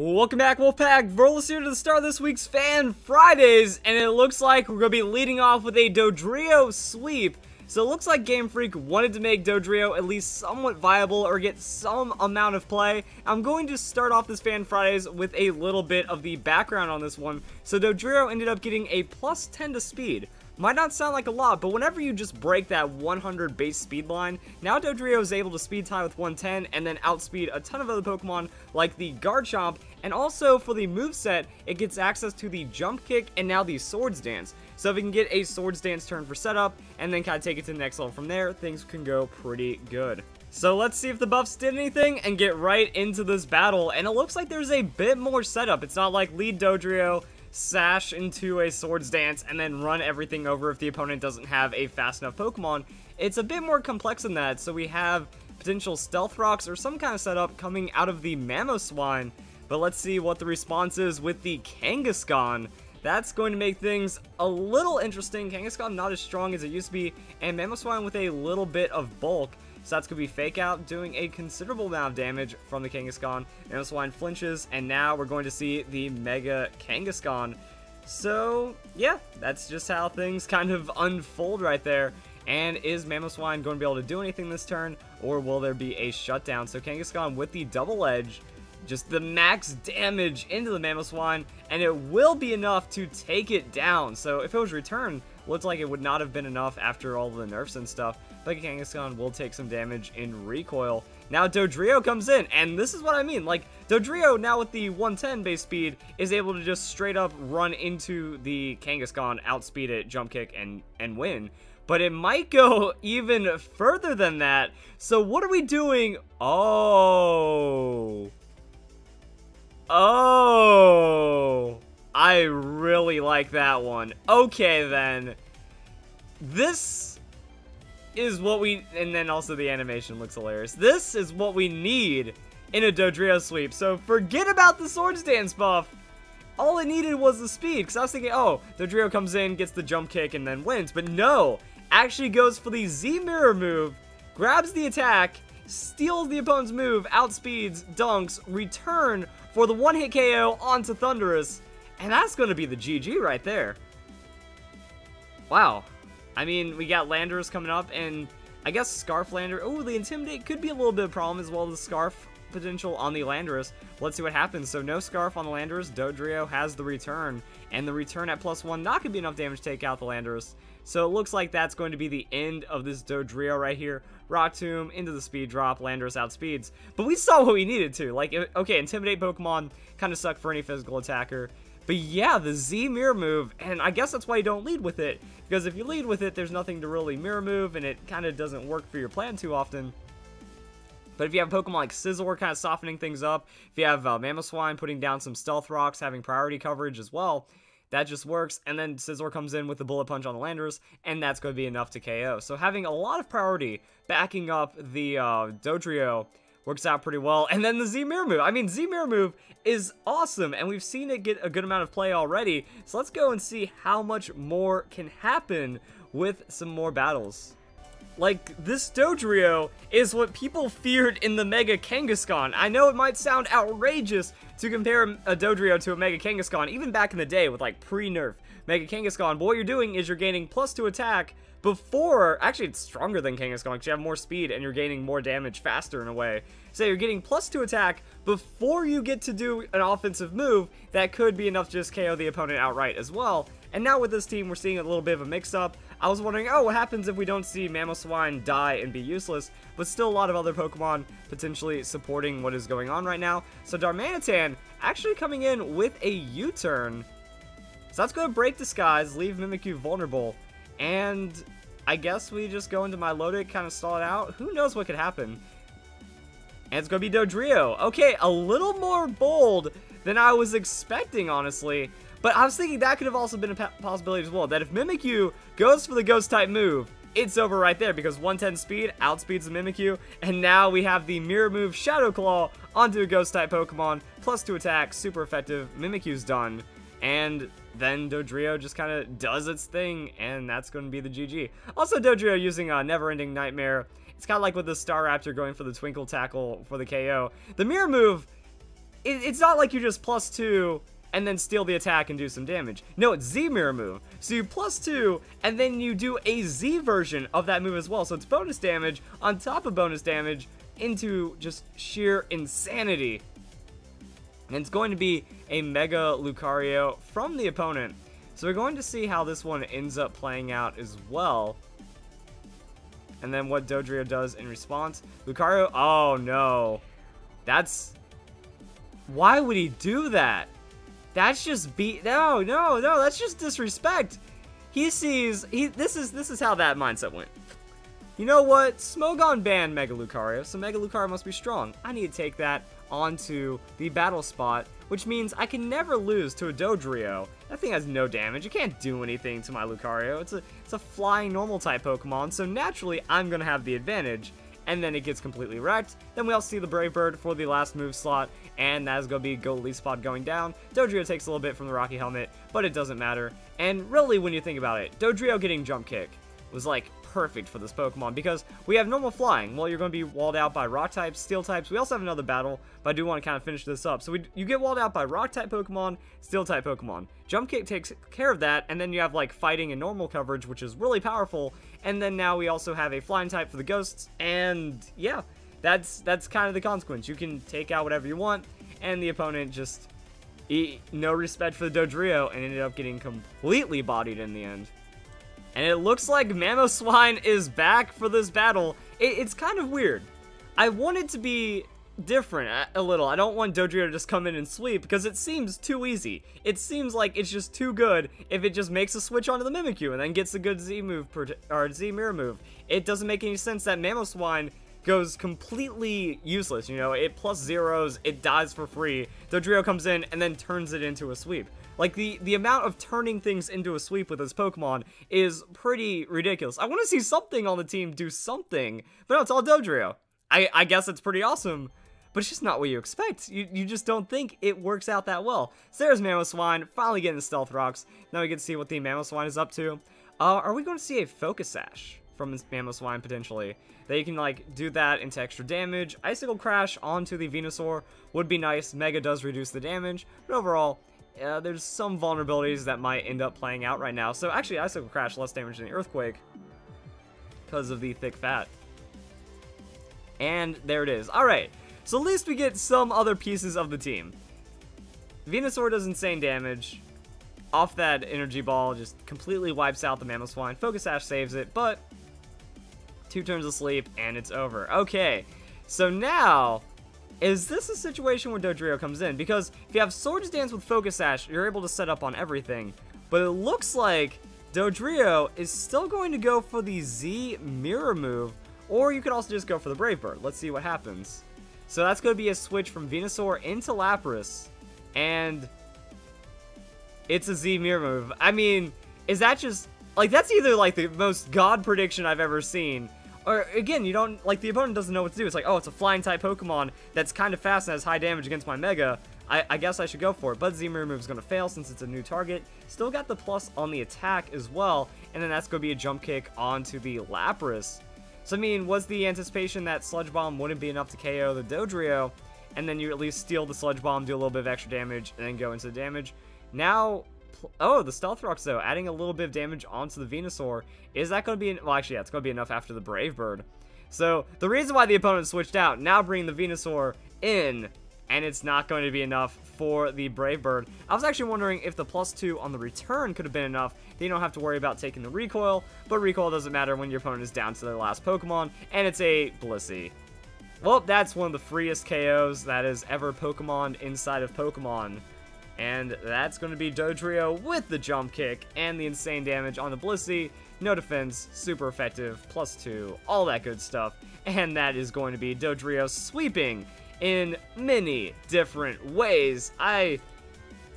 Welcome back, Wolfpack. Verlis here to the start of this week's Fan Fridays, and it looks like we're going to be leading off with a Dodrio sweep. So it looks like Game Freak wanted to make Dodrio at least somewhat viable or get some amount of play. I'm going to start off this Fan Fridays with a little bit of the background on this one. So Dodrio ended up getting a plus 10 to speed. Might not sound like a lot, but whenever you just break that 100 base speed line, now Dodrio is able to speed tie with 110 and then outspeed a ton of other Pokemon like the Garchomp, and also for the moveset, it gets access to the Jump Kick and now the Swords Dance. So if we can get a Swords Dance turn for setup and then kind of take it to the next level from there, things can go pretty good. So let's see if the buffs did anything and get right into this battle, and it looks like there's a bit more setup. It's not like lead Dodrio, sash into a Swords Dance, and then run everything over if the opponent doesn't have a fast enough Pokemon. It's a bit more complex than that, so we have potential Stealth Rocks or some kind of setup coming out of the Mamoswine, but let's see what the response is with the Kangaskhan. That's going to make things a little interesting. Kangaskhan not as strong as it used to be, and Mamoswine with a little bit of bulk. So that's going to be Fake Out, doing a considerable amount of damage from the Kangaskhan. Mamoswine flinches, and now we're going to see the Mega Kangaskhan. So, yeah, that's just how things kind of unfold right there. And is Mamoswine going to be able to do anything this turn, or will there be a shutdown? So Kangaskhan with the Double Edge, just the max damage into the Mamoswine, and it will be enough to take it down. So if it was returned, looks like it would not have been enough after all the nerfs and stuff, but Kangaskhan will take some damage in recoil. Now Dodrio comes in, and this is what I mean, like, Dodrio now with the 110 base speed is able to just straight up run into the Kangaskhan, outspeed it, jump kick, and win. But it might go even further than that, so what are we doing? Oh, I really like that one. Okay, then. This is what we... And then also the animation looks hilarious. This is what we need in a Dodrio sweep. So forget about the Swords Dance buff. All it needed was the speed. Because I was thinking, oh, Dodrio comes in, gets the jump kick, and then wins. But no. Actually goes for the Z-Mirror move. Grabs the attack. Steals the opponent's move. Outspeeds. Dunks. Return for the one-hit KO onto Thundurus. And that's going to be the GG right there. Wow. I mean, we got Landorus coming up, and I guess Scarf Lander. Oh, the Intimidate could be a little bit of a problem, as well as the Scarf potential on the Landorus. Let's see what happens. So no Scarf on the Landorus. Dodrio has the return, and the return at +1 not going to be enough damage to take out the Landorus. So it looks like that's going to be the end of this Dodrio right here. Rock Tomb into the speed drop, Landorus outspeeds. But we saw what we needed to. Like, okay, Intimidate Pokemon kind of suck for any physical attacker. But yeah, the Z Mirror move, and I guess that's why you don't lead with it. Because if you lead with it, there's nothing to really Mirror move, and it kind of doesn't work for your plan too often. But if you have a Pokemon like Scizor kind of softening things up, if you have Mamoswine putting down some Stealth Rocks, having priority coverage as well, that just works. And then Scizor comes in with the Bullet Punch on the Landorus, and that's going to be enough to KO. So having a lot of priority backing up the Dodrio works out pretty well. And then the Z-Mirror move. I mean, Z-Mirror move is awesome, and we've seen it get a good amount of play already. So let's go and see how much more can happen with some more battles. Like, this Dodrio is what people feared in the Mega Kangaskhan. I know it might sound outrageous to compare a Dodrio to a Mega Kangaskhan, even back in the day with, like, pre-nerf Mega Kangaskhan. But what you're doing is you're gaining +2 attack before... Actually, it's stronger than Kangaskhan because you have more speed and you're gaining more damage faster in a way. So you're getting +2 attack before you get to do an offensive move that could be enough to just KO the opponent outright as well. And now with this team, we're seeing a little bit of a mix-up. I was wondering, oh, what happens if we don't see Mamoswine die and be useless? But still a lot of other Pokemon potentially supporting what is going on right now. So Darmanitan actually coming in with a U-turn. So that's going to break Disguise, leave Mimikyu vulnerable. And I guess we just go into my Milotic, kind of stall it out. Who knows what could happen? And it's going to be Dodrio. Okay, a little more bold than I was expecting, honestly. But I was thinking that could have also been a possibility as well. That if Mimikyu goes for the Ghost-type move, it's over right there. Because 110 speed outspeeds the Mimikyu. And now we have the Mirror move Shadow Claw onto a Ghost-type Pokemon. +2 attack, super effective. Mimikyu's done. And then Dodrio just kind of does its thing. And that's going to be the GG. Also, Dodrio using Never Ending Nightmare. It's kind of like with the Staraptor going for the Twinkle Tackle for the KO. The Mirror move it's not like you just +2 and then steal the attack and do some damage. No, it's Z mirror move. So you +2 and then you do a Z version of that move as well. So it's bonus damage on top of bonus damage into just sheer insanity. And it's going to be a Mega Lucario from the opponent. So we're going to see how this one ends up playing out as well. And then what Dodrio does in response. Lucario, oh no. Why would he do that? That's just no, that's just disrespect. He sees, this is how that mindset went. You know what? Smogon banned Mega Lucario, so Mega Lucario must be strong. I need to take that onto the battle spot, which means I can never lose to a Dodrio. That thing has no damage. It can't do anything to my Lucario. It's a flying normal type Pokemon, so naturally I'm gonna have the advantage. And then it gets completely wrecked. Then we all see the Brave Bird for the last move slot, and that is going to be Verlisify going down. Dodrio takes a little bit from the Rocky Helmet, but it doesn't matter. And really, when you think about it, Dodrio getting Jump Kick was like perfect for this Pokemon because we have normal flying. Well, you're going to be walled out by Rock types, Steel types. We also have another battle, but I do want to kind of finish this up. So you get walled out by Rock type Pokemon, Steel type Pokemon. Jump Kick takes care of that, and then you have like fighting and normal coverage, which is really powerful. And then now we also have a flying type for the ghosts, and yeah, that's kind of the consequence. You can take out whatever you want, and the opponent just no respect for the Dodrio and ended up getting completely bodied in the end. And it looks like Mamoswine is back for this battle. It's kind of weird. I want it to be different a little. I don't want Dodrio to just come in and sweep because it seems too easy. It seems like it's just too good if it just makes a switch onto the Mimikyu and then gets a good Z move or Z mirror move. It doesn't make any sense that Mamoswine goes completely useless. You know, it +0s, it dies for free. Dodrio comes in and then turns it into a sweep. Like, the amount of turning things into a sweep with this Pokemon is pretty ridiculous. I want to see something on the team do something, but no, it's all Dodrio. I guess it's pretty awesome, but it's just not what you expect. You just don't think it works out that well. So there's Mamoswine, finally getting the Stealth Rocks. Now we get to see what the Mamoswine is up to. Are we going to see a Focus Sash from this Mamoswine, potentially? That you can, like, do that into extra damage. Icicle Crash onto the Venusaur would be nice. Mega does reduce the damage, but overall, there's some vulnerabilities that might end up playing out right now. So actually, Icicle Crash less damage than the Earthquake because of the thick fat. And there it is. Alright, so at least we get some other pieces of the team. Venusaur does insane damage. Off that Energy Ball, just completely wipes out the Mamoswine. Focus Sash saves it, but 2 turns of sleep, and it's over. Okay, so now, is this a situation where Dodrio comes in? Because if you have Swords Dance with Focus Sash, you're able to set up on everything. But it looks like Dodrio is still going to go for the Z Mirror move, or you could also just go for the Brave Bird. Let's see what happens. So that's going to be a switch from Venusaur into Lapras, and it's a Z Mirror move. I mean, is that just, like, that's either, like, the most god prediction I've ever seen, or, again, you don't, like, the opponent doesn't know what to do. It's like, oh, it's a flying type Pokemon that's kind of fast and has high damage against my Mega. I guess I should go for it, but Z Mirror move is going to fail since it's a new target. Still got the plus on the attack as well, and then that's going to be a Jump Kick onto the Lapras. So, I mean, was the anticipation that Sludge Bomb wouldn't be enough to KO the Dodrio, and then you at least steal the Sludge Bomb, do a little bit of extra damage, and then go into the damage? Now, oh, the Stealth Rocks, though, adding a little bit of damage onto the Venusaur. Is that going to be, well, actually, yeah, it's going to be enough after the Brave Bird. So, the reason why the opponent switched out, now bringing the Venusaur in, and it's not going to be enough for the Brave Bird. I was actually wondering if the +2 on the return could have been enough. Then you don't have to worry about taking the recoil, but recoil doesn't matter when your opponent is down to their last Pokemon, and it's a Blissey. Well, that's one of the freest KOs that is ever Pokemon inside of Pokemon. And that's going to be Dodrio with the Jump Kick and the insane damage on the Blissey. No defense, super effective, +2, all that good stuff. And that is going to be Dodrio sweeping in many different ways. I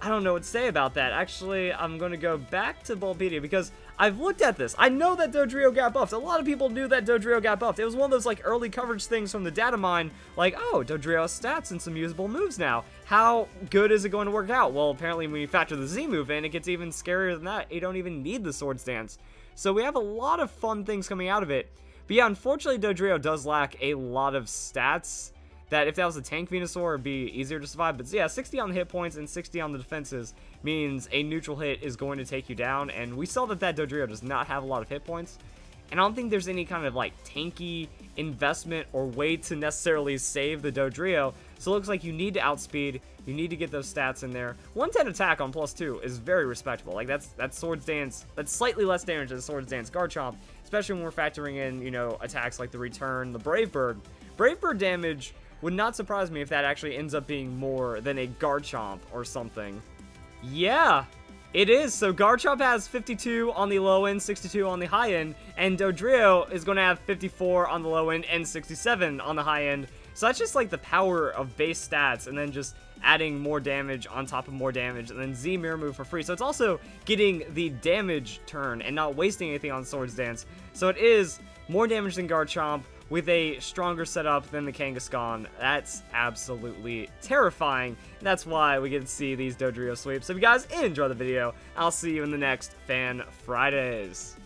don't know what to say about that. Actually, I'm going to go back to Bulbapedia because I've looked at this. I know that Dodrio got buffed. A lot of people knew that Dodrio got buffed. It was one of those, like, early coverage things from the data mine, like, oh, Dodrio has stats and some usable moves now. How good is it going to work out? Well, apparently when you factor the Z move in, it gets even scarier than that. You don't even need the Swords Dance. So we have a lot of fun things coming out of it. But yeah, unfortunately, Dodrio does lack a lot of stats that if that was a tank Venusaur, it'd be easier to survive. But yeah, 60 on the hit points and 60 on the defenses means a neutral hit is going to take you down. And we saw that Dodrio does not have a lot of hit points. And I don't think there's any kind of like tanky investment or way to necessarily save the Dodrio. So it looks like you need to outspeed. You need to get those stats in there. 110 attack on +2 is very respectable. Like that's Swords Dance. That's slightly less damage than Swords Dance Garchomp, especially when we're factoring in, you know, attacks like the Return, the Brave Bird. Brave Bird damage would not surprise me if that actually ends up being more than a Garchomp or something. Yeah. It is. So Garchomp has 52 on the low end, 62 on the high end, and Dodrio is going to have 54 on the low end and 67 on the high end. So that's just like the power of base stats, and then just adding more damage on top of more damage, and then Z Mirror Move for free. So it's also getting the damage turn and not wasting anything on Swords Dance. So it is more damage than Garchomp with a stronger setup than the Kangaskhan. That's absolutely terrifying. That's why we get to see these Dodrio sweeps. So if you guys enjoy the video, I'll see you in the next Fan Fridays.